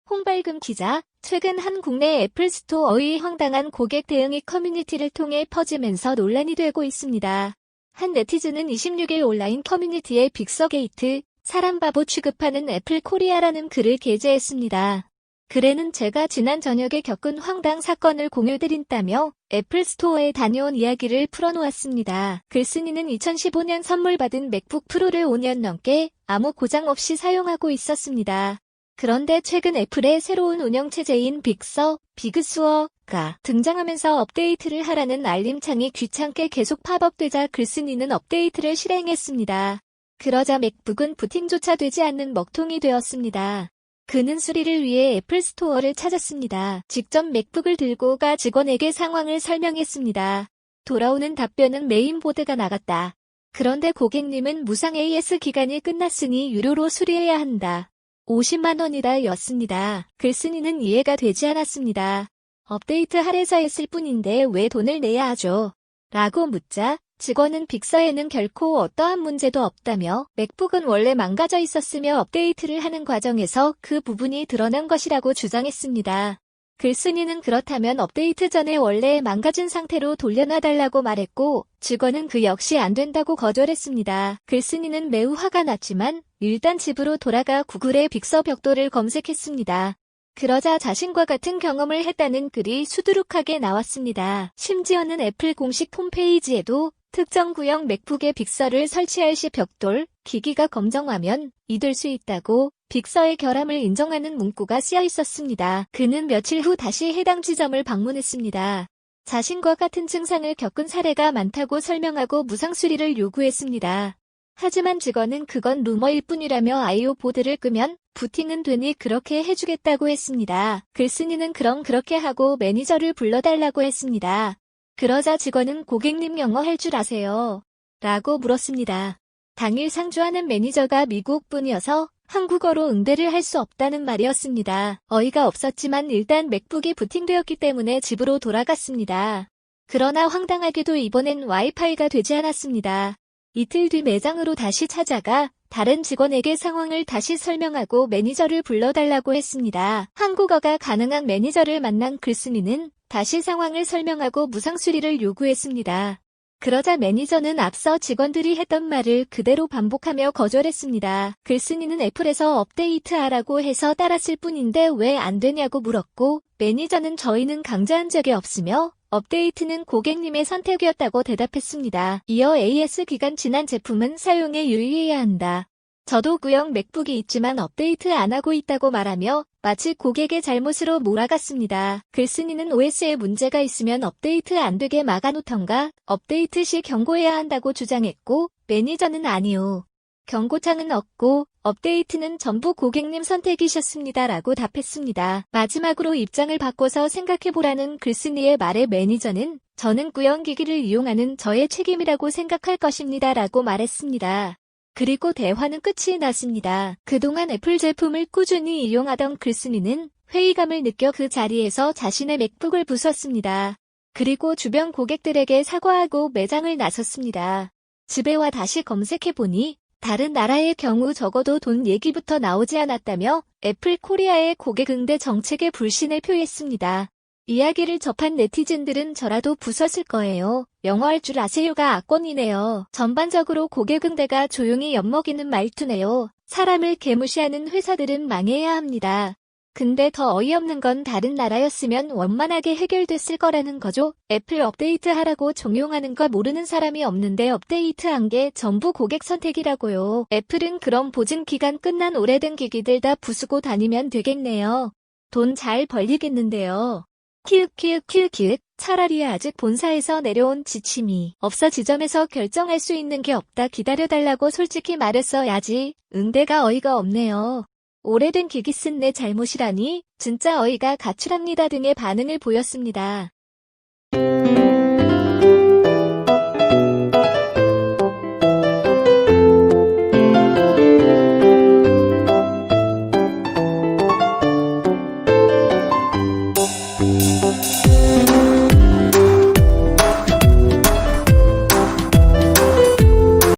홍발금 기자, 최근 한 국내 애플 스토어의 황당한 고객 대응이 커뮤니티를 통해 퍼지면서 논란이 되고 있습니다. 한 네티즌은 26일 온라인 커뮤니티에 빅서게이트, 사람 바보 취급하는 애플 코리아라는 글을 게재했습니다. 글에는 제가 지난 저녁에 겪은 황당 사건을 공유드린다며 애플 스토어에 다녀온 이야기를 풀어놓았습니다. 글쓴이는 2015년 선물 받은 맥북 프로를 5년 넘게 아무 고장 없이 사용하고 있었습니다. 그런데 최근 애플의 새로운 운영체제인 비그스워가 등장하면서 업데이트를 하라는 알림창이 귀찮게 계속 팝업되자 글쓴이는 업데이트를 실행했습니다. 그러자 맥북은 부팅조차 되지 않는 먹통이 되었습니다. 그는 수리를 위해 애플 스토어를 찾았습니다. 직접 맥북을 들고 가 직원에게 상황을 설명했습니다. 돌아오는 답변은 메인보드가 나갔다. 그런데 고객님은 무상 AS 기간이 끝났으니 유료로 수리해야 한다. 50만 원이다 였습니다. 글쓴이는 이해가 되지 않았습니다. 업데이트 하래서 했을 뿐인데 왜 돈을 내야 하죠? 라고 묻자 직원은 빅서에는 결코 어떠한 문제도 없다며 맥북은 원래 망가져 있었으며 업데이트를 하는 과정에서 그 부분이 드러난 것이라고 주장했습니다. 글쓴이는 그렇다면 업데이트 전에 원래 망가진 상태로 돌려놔달라고 말했고 직원은 그 역시 안 된다고 거절했습니다. 글쓴이는 매우 화가 났지만 일단 집으로 돌아가 구글에 빅서 벽돌을 검색했습니다. 그러자 자신과 같은 경험을 했다는 글이 수두룩하게 나왔습니다. 심지어는 애플 공식 홈페이지에도 특정 구형 맥북에 빅서를 설치할 시 벽돌, 기기가 검정화면, 이 될 수 있다고 빅서의 결함을 인정하는 문구가 쓰여 있었습니다. 그는 며칠 후 다시 해당 지점을 방문했습니다. 자신과 같은 증상을 겪은 사례가 많다고 설명하고 무상 수리를 요구했습니다. 하지만 직원은 그건 루머일 뿐이라며 아이오 보드를 끄면 부팅은 되니 그렇게 해주겠다고 했습니다. 글쓴이는 그럼 그렇게 하고 매니저를 불러달라고 했습니다. 그러자 직원은 고객님 영어 할 줄 아세요? 라고 물었습니다. 당일 상주하는 매니저가 미국 분이어서 한국어로 응대를 할 수 없다는 말이었습니다. 어이가 없었지만 일단 맥북이 부팅되었기 때문에 집으로 돌아갔습니다. 그러나 황당하게도 이번엔 와이파이가 되지 않았습니다. 이틀 뒤 매장으로 다시 찾아가 다른 직원에게 상황을 다시 설명하고 매니저를 불러달라고 했습니다. 한국어가 가능한 매니저를 만난 글쓴이는 다시 상황을 설명하고 무상 수리를 요구했습니다. 그러자 매니저는 앞서 직원들이 했던 말을 그대로 반복하며 거절했습니다. 글쓴이는 애플에서 업데이트하라고 해서 따랐을 뿐인데 왜 안 되냐고 물었고 매니저는 저희는 강제한 적이 없으며 업데이트는 고객님의 선택이었다고 대답했습니다. 이어 AS 기간 지난 제품은 사용에 유의해야 한다. 저도 구형 맥북이 있지만 업데이트 안 하고 있다고 말하며 마치 고객의 잘못으로 몰아갔습니다. 글쓴이는 OS에 문제가 있으면 업데이트 안 되게 막아놓던가 업데이트 시 경고해야 한다고 주장했고 매니저는 아니요. 경고창은 없고 업데이트는 전부 고객님 선택이셨습니다. 라고 답했습니다. 마지막으로 입장을 바꿔서 생각해보라는 글쓴이의 말에 매니저는 저는 구형 기기를 이용하는 저의 책임이라고 생각할 것입니다. 라고 말했습니다. 그리고 대화는 끝이 났습니다. 그동안 애플 제품을 꾸준히 이용하던 글쓴이는 회의감을 느껴 그 자리에서 자신의 맥북을 부쉈습니다. 그리고 주변 고객들에게 사과하고 매장을 나섰습니다. 집에 와 다시 검색해보니 다른 나라의 경우 적어도 돈 얘기부터 나오지 않았다며 애플 코리아의 고객 응대 정책에 불신을 표했습니다. 이야기를 접한 네티즌들은 저라도 부쉈을 거예요. 영어할 줄 아세요가 악권이네요. 전반적으로 고객 응대가 조용히 엿먹이는 말투네요. 사람을 개무시하는 회사들은 망해야 합니다. 근데 더 어이없는 건 다른 나라였으면 원만하게 해결됐을 거라는 거죠. 애플 업데이트 하라고 종용하는 거 모르는 사람이 없는데 업데이트한 게 전부 고객 선택이라고요. 애플은 그럼 보증 기간 끝난 오래된 기기들 다 부수고 다니면 되겠네요. 돈 잘 벌리겠는데요. 키읔 차라리 아직 본사에서 내려온 지침이 없어 지점에서 결정할 수 있는 게 없다 기다려달라고 솔직히 말했어야지. 응대가 어이가 없네요. 오래된 기기 쓴 내 잘못이라니 진짜 어이가 가출합니다 등의 반응을 보였습니다.